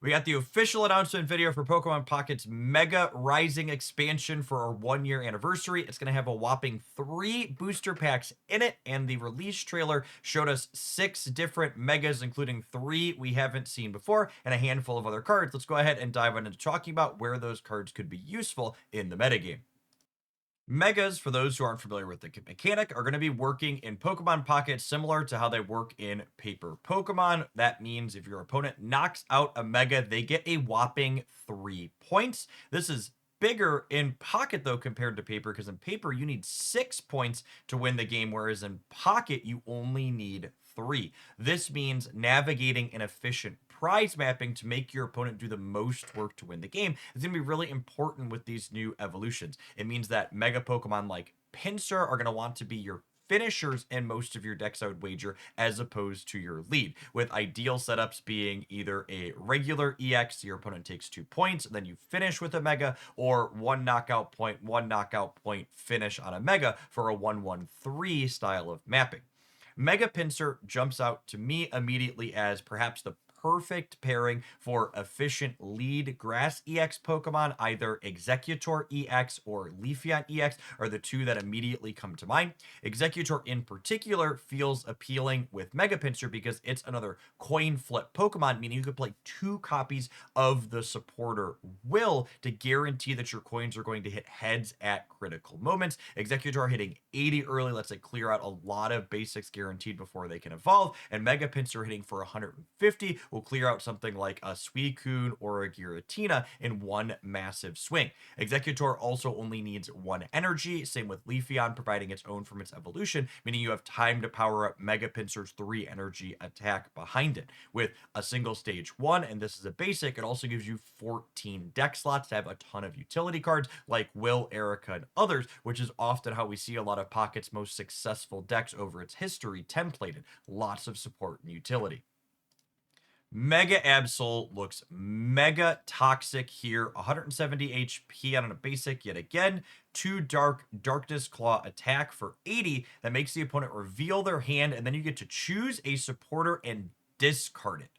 We got the official announcement video for Pokemon Pocket's Mega Rising expansion for our 1 year anniversary. It's going to have a whopping 3 booster packs in it, and the release trailer showed us 6 different Megas, including 3 we haven't seen before, and a handful of other cards. Let's go ahead and dive into talking about where those cards could be useful in the metagame. Megas, for those who aren't familiar with the mechanic, are going to be working in Pokemon Pocket similar to how they work in Paper Pokemon. That means if your opponent knocks out a Mega, they get a whopping 3 points. This is bigger in Pocket, though, compared to Paper, because in Paper, you need 6 points to win the game, whereas in Pocket, you only need 3. This means navigating an efficient prize mapping to make your opponent do the most work to win the game is going to be really important with these new evolutions. It means that Mega Pokemon like Pinsir are going to want to be your finishers in most of your decks, I would wager, as opposed to your lead, with ideal setups being either a regular EX, your opponent takes 2 points, then you finish with a Mega, or one knockout point finish on a Mega for a 1-1-3 style of mapping. Mega Pinsir jumps out to me immediately as perhaps the perfect pairing for efficient lead grass EX Pokemon. Either Executor EX or Leafeon EX are the two that immediately come to mind. Executor in particular feels appealing with Mega Pinsir because it's another coin flip Pokemon, meaning you could play 2 copies of the supporter will to guarantee that your coins are going to hit heads at critical moments. Executor hitting 80 early lets it clear out a lot of basics guaranteed before they can evolve, and Mega Pinsir hitting for 150 will clear out something like a Suicune or a Giratina in one massive swing. Executor also only needs 1 energy, same with Leafeon providing its own from its evolution, meaning you have time to power up Mega Pinsir's 3 energy attack behind it. With a single stage 1, and this is a basic, it also gives you 14 deck slots to have a ton of utility cards like Will, Erica, and others, which is often how we see a lot of Pocket's most successful decks over its history templated. Lots of support and utility. Mega Absol looks mega toxic here. 170 HP on a basic yet again. 2 Darkness Claw attack for 80 that makes the opponent reveal their hand, and then you get to choose a supporter and discard it.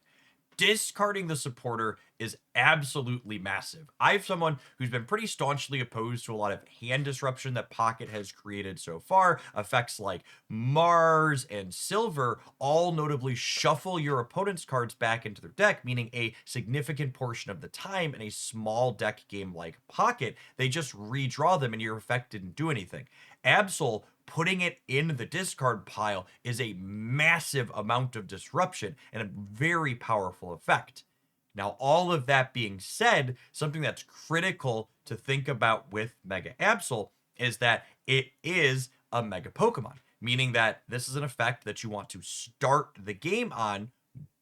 Discarding the supporter is absolutely massive. I'm someone who's been pretty staunchly opposed to a lot of hand disruption that Pocket has created so far. Effects like Mars and Silver all notably shuffle your opponent's cards back into their deck, meaning a significant portion of the time in a small deck game like Pocket, they just redraw them and your effect didn't do anything. Absol putting it in the discard pile is a massive amount of disruption and a very powerful effect. Now, all of that being said, something that's critical to think about with Mega Absol is that it is a Mega Pokemon, meaning that this is an effect that you want to start the game on,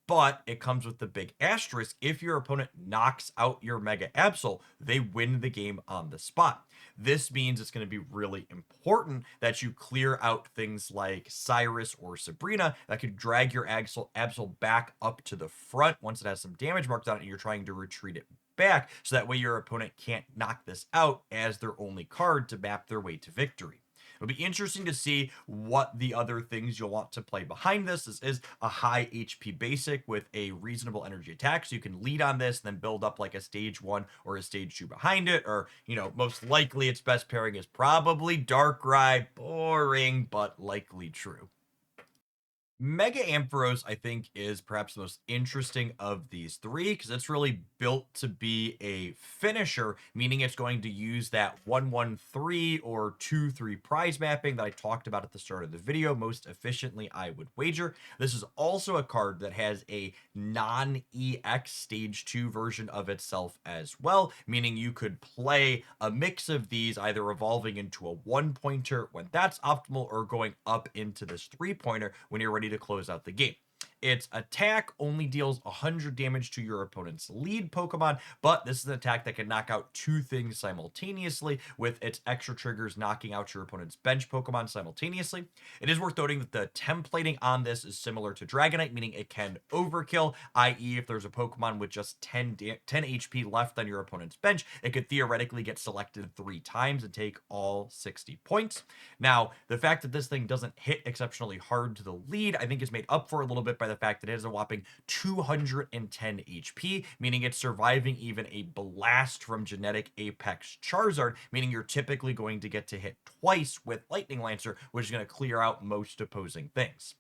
but it comes with the big asterisk. If your opponent knocks out your Mega Absol, they win the game on the spot. This means it's going to be really important that you clear out things like Cyrus or Sabrina that could drag your Absol back up to the front once it has some damage marked on it and you're trying to retreat it back, so that way your opponent can't knock this out as their only card to map their way to victory. It'll be interesting to see what the other things you'll want to play behind this. This is a high HP basic with a reasonable energy attack, so you can lead on this, then build up like a stage 1 or a stage 2 behind it. Or, most likely its best pairing is probably Darkrai. Boring, but likely true. Mega Ampharos, I think, is perhaps the most interesting of these 3 because it's really built to be a finisher, meaning it's going to use that 1-1-3 or 2-3 prize mapping that I talked about at the start of the video most efficiently, I would wager. This is also a card that has a non-EX stage 2 version of itself as well, meaning you could play a mix of these, either evolving into a 1-pointer when that's optimal or going up into this 3-pointer when you're ready to close out the game. Its attack only deals 100 damage to your opponent's lead Pokemon, but this is an attack that can knock out 2 things simultaneously, with its extra triggers knocking out your opponent's bench Pokemon simultaneously. It is worth noting that the templating on this is similar to Dragonite, meaning it can overkill, i.e. if there's a Pokemon with just 10 HP left on your opponent's bench, it could theoretically get selected 3 times and take all 60 points. Now, the fact that this thing doesn't hit exceptionally hard to the lead, I think is made up for a little bit by by the fact that it has a whopping 210 HP, meaning it's surviving even a blast from genetic Apex Charizard, meaning you're typically going to get to hit twice with Lightning Lancer, which is going to clear out most opposing things.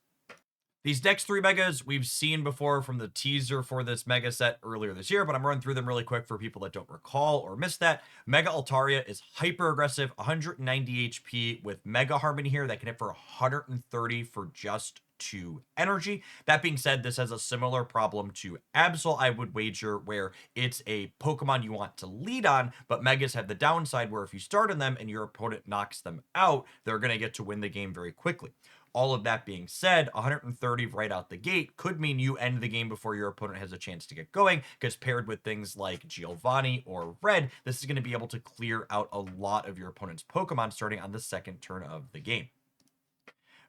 These Dex 3 Megas we've seen before from the teaser for this Mega set earlier this year, but I'm running through them really quick for people that don't recall or missed that. Mega Altaria is hyper aggressive, 190 HP with Mega Harmony here that can hit for 130 for just 2 energy. That being said, this has a similar problem to Absol, I would wager, where it's a Pokemon you want to lead on, but Megas have the downside where if you start on them and your opponent knocks them out, they're going to get to win the game very quickly. All of that being said, 130 right out the gate could mean you end the game before your opponent has a chance to get going, because paired with things like Giovanni or Red, this is going to be able to clear out a lot of your opponent's Pokemon starting on the second turn of the game.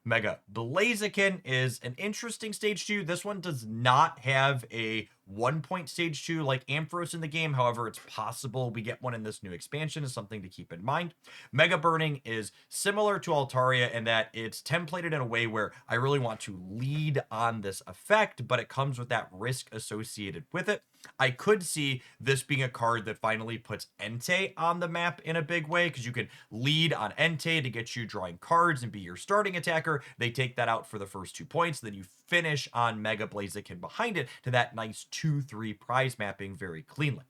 Mega Blaziken is an interesting stage 2. This one does not have a 1-point stage 2 like Ampharos in the game. However, it's possible we get one in this new expansion, is something to keep in mind. Mega Burning is similar to Altaria in that it's templated in a way where I really want to lead on this effect, but it comes with that risk associated with it. I could see this being a card that finally puts Entei on the map in a big way, because you can lead on Entei to get you drawing cards and be your starting attacker. They take that out for the first 2 points, then you finish on Mega Blaziken behind it to that nice 2-3 prize mapping very cleanly.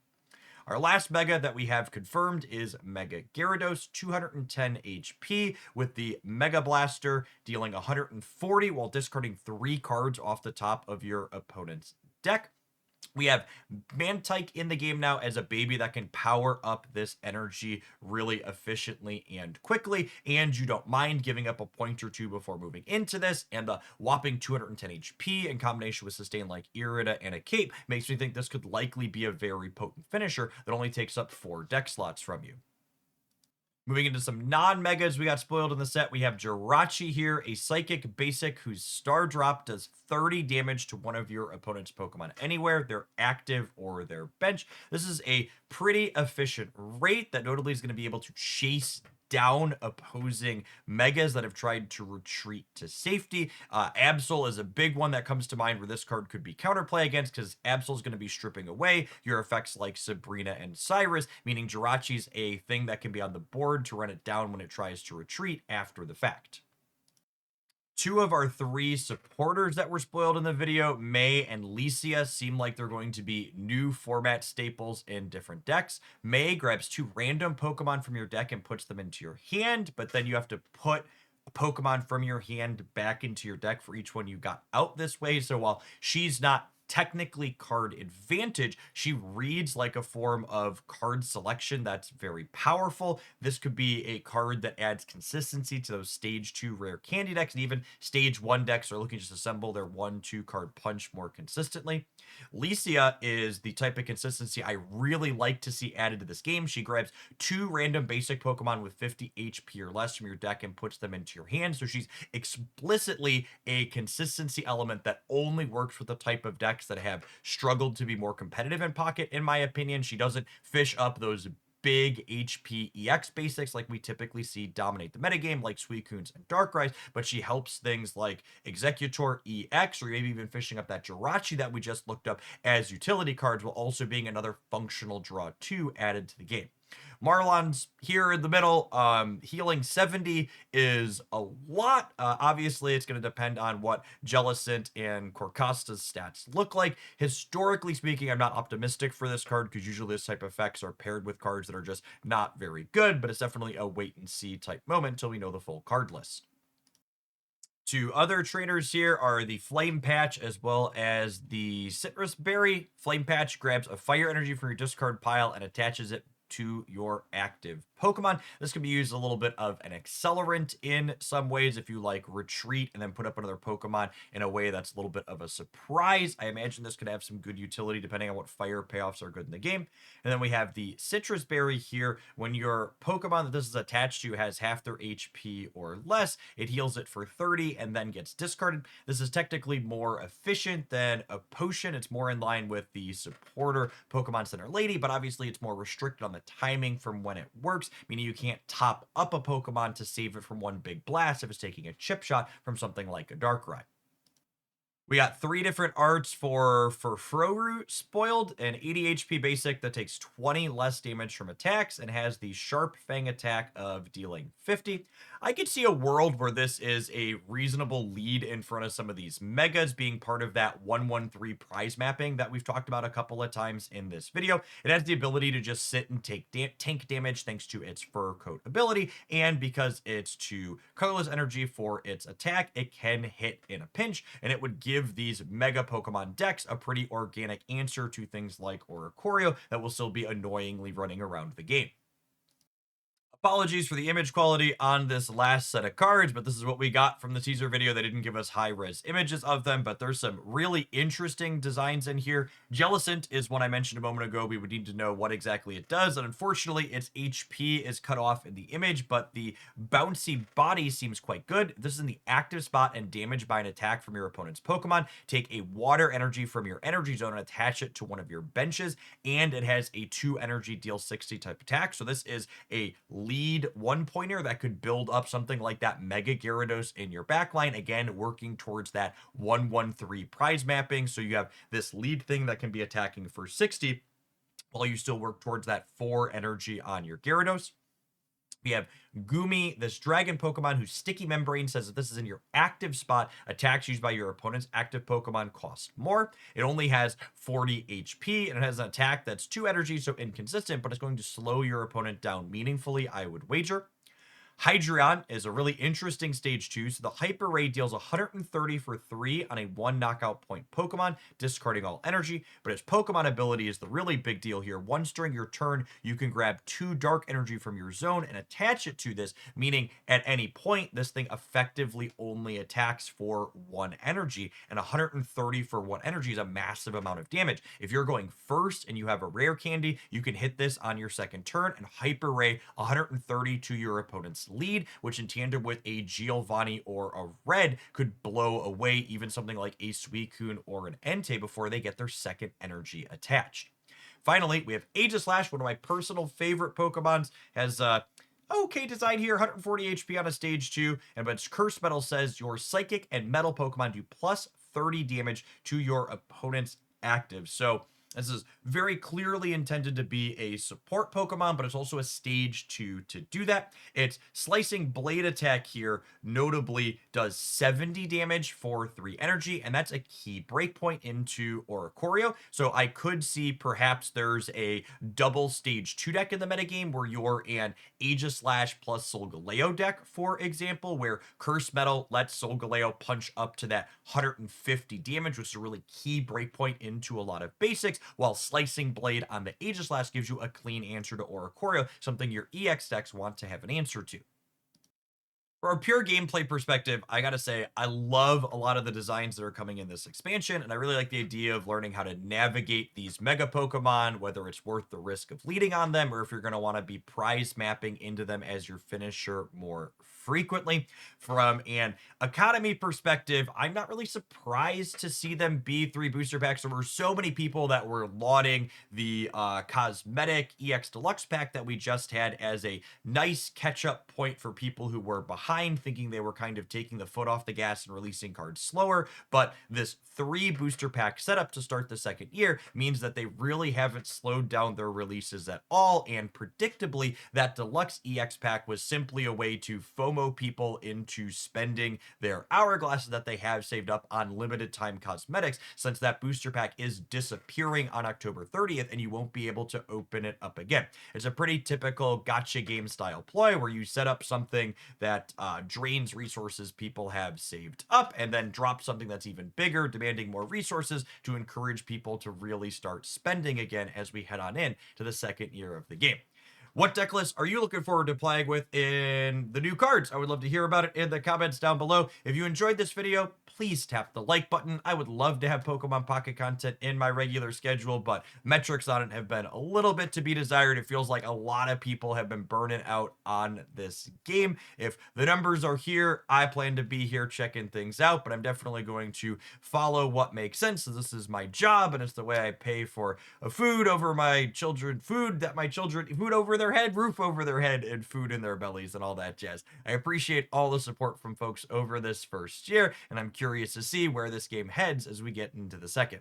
Our last Mega that we have confirmed is Mega Gyarados, 210 HP with the Mega Blaster, dealing 140 while discarding 3 cards off the top of your opponent's deck. We have Mantike in the game now as a baby that can power up this energy really efficiently and quickly, and you don't mind giving up a point or 2 before moving into this, and the whopping 210 HP in combination with sustain like Irida and a cape makes me think this could likely be a very potent finisher that only takes up 4 deck slots from you. Moving into some non-megas we got spoiled in the set, we have Jirachi here, a psychic basic whose star drop does 30 damage to one of your opponent's Pokemon anywhere, they're active or their bench. This is a pretty efficient rate that notably is going to be able to chase down opposing megas that have tried to retreat to safety. Absol is a big one that comes to mind where this card could be counterplay against, because Absol is going to be stripping away your effects like Sabrina and Cyrus, meaning Jirachi's a thing that can be on the board to run it down when it tries to retreat after the fact. 2 of our 3 supporters that were spoiled in the video, May and Licia, seem like they're going to be new format staples in different decks. May grabs 2 random Pokemon from your deck and puts them into your hand, but then you have to put a Pokemon from your hand back into your deck for each one you got out this way. So while she's not technically card advantage, she reads like a form of card selection that's very powerful. This could be a card that adds consistency to those stage 2 rare candy decks, and even stage 1 decks are looking to just assemble their 1-2 card punch more consistently. Licia is the type of consistency I really like to see added to this game. She grabs 2 random basic Pokemon with 50 HP or less from your deck and puts them into your hand. So she's explicitly a consistency element that only works with the type of deck that have struggled to be more competitive in Pocket, in my opinion. She doesn't fish up those big HP EX basics like we typically see dominate the metagame, like Suicunes and Darkrai, but she helps things like Executor EX, or maybe even fishing up that Jirachi that we just looked up as utility cards, while also being another functional draw 2 added to the game. Marlon's here in the middle. Healing 70 is a lot. Obviously, it's going to depend on what Jellicent and Corcosta's stats look like. Historically speaking, I'm not optimistic for this card, because usually this type of effects are paired with cards that are just not very good, but it's definitely a wait and see type moment until we know the full card list. 2 other trainers here are the Flame Patch as well as the Sitrus Berry. Flame Patch grabs a fire energy from your discard pile and attaches it to your active Pokemon. This can be used a little bit of an accelerant in some ways if you like retreat and then put up another Pokemon in a way that's a little bit of a surprise. I imagine this could have some good utility depending on what fire payoffs are good in the game. And then we have the Sitrus Berry here. When your Pokemon that this is attached to has half their HP or less, it heals it for 30 and then gets discarded. This is technically more efficient than a potion. It's more in line with the supporter Pokemon Center Lady, but obviously it's more restricted on the timing from when it works, meaning you can't top up a Pokemon to save it from one big blast if it's taking a chip shot from something like a Darkrai. We got 3 different arts for Furfrou Spoiled, an 80 HP basic that takes 20 less damage from attacks and has the Sharp Fang attack of dealing 50. I could see a world where this is a reasonable lead in front of some of these megas, being part of that 113 prize mapping that we've talked about a couple of times in this video. It has the ability to just sit and take tank damage thanks to its Fur Coat ability, and because it's 2 colorless energy for its attack, it can hit in a pinch, and it would give these mega Pokemon decks a pretty organic answer to things like Oricorio that will still be annoyingly running around the game. Apologies for the image quality on this last set of cards, but this is what we got from the teaser video. They didn't give us high-res images of them, but there's some really interesting designs in here. Jellicent is one I mentioned a moment ago. We would need to know what exactly it does, and unfortunately, its HP is cut off in the image, but the bouncy body seems quite good. This is in the active spot and damaged by an attack from your opponent's Pokemon. Take a water energy from your energy zone and attach it to one of your benches, and it has a 2 energy deal 60 type attack. So this is a lead 1-pointer that could build up something like that Mega Gyarados in your backline, again working towards that 113 prize mapping. So you have this lead thing that can be attacking for 60 while you still work towards that 4 energy on your Gyarados. We have Gumi, this dragon Pokemon whose sticky membrane says that this is in your active spot. Attacks used by your opponent's active Pokemon cost more. It only has 40 HP, and it has an attack that's 2 energy, so inconsistent, but it's going to slow your opponent down meaningfully, I would wager. Hydreion is a really interesting stage 2. So the Hyper Ray deals 130 for 3 on a 1 knockout point Pokemon, discarding all energy. But its Pokemon ability is the really big deal here. Once during your turn, you can grab 2 dark energy from your zone and attach it to this, meaning at any point, this thing effectively only attacks for 1 energy. And 130 for 1 energy is a massive amount of damage. If you're going first and you have a rare candy, you can hit this on your second turn and Hyper Ray 130 to your opponent's lead, which in tandem with a Giovanni or a Red could blow away even something like a Suicune or an Entei before they get their second energy attached. Finally, we have Aegislash, one of my personal favorite Pokemons, has okay design here, 140 HP on a stage 2, and but its Curse Metal says your Psychic and Metal Pokemon do plus 30 damage to your opponent's active. So this is very clearly intended to be a support Pokemon, but it's also a stage 2 to do that. Its Slicing Blade attack here notably does 70 damage for 3 energy, and that's a key breakpoint into Oricorio. So I could see perhaps there's a double stage 2 deck in the metagame where you're an Aegislash plus Solgaleo deck, for example, where Curse Metal lets Solgaleo punch up to that 150 damage, which is a really key breakpoint into a lot of basics, while Slicing Blade on the Aegislash gives you a clean answer to Oricorio, something your EX decks want to have an answer to. For a pure gameplay perspective, I gotta say, I love a lot of the designs that are coming in this expansion, and I really like the idea of learning how to navigate these mega Pokemon, whether it's worth the risk of leading on them, or if you're gonna wanna be prize mapping into them as your finisher more frequently. From an economy perspective, I'm not really surprised to see them be 3 booster packs. There were so many people that were lauding the cosmetic EX Deluxe pack that we just had as a nice catch-up point for people who were behind, thinking they were kind of taking the foot off the gas and releasing cards slower. But this 3 booster pack setup to start the second year means that they really haven't slowed down their releases at all, and predictably, that Deluxe EX pack was simply a way to FOMO people into spending their hourglasses that they have saved up on limited time cosmetics, since that booster pack is disappearing on October 30th and you won't be able to open it up again. It's a pretty typical gotcha game style ploy where you set up something that drains resources people have saved up and then drop something that's even bigger, demanding more resources to encourage people to really start spending again as we head on in to the second year of the game. What deck list are you looking forward to playing with in the new cards? I would love to hear about it in the comments down below. If you enjoyed this video, please tap the like button. I would love to have Pokemon Pocket content in my regular schedule, but metrics on it have been a little bit to be desired. It feels like a lot of people have been burning out on this game. If the numbers are here, I plan to be here checking things out, but I'm definitely going to follow what makes sense. So this is my job, and it's the way I pay for food over my children, food over their their head, roof over their head, and food in their bellies and all that jazz. I appreciate all the support from folks over this first year, and I'm curious to see where this game heads as we get into the second.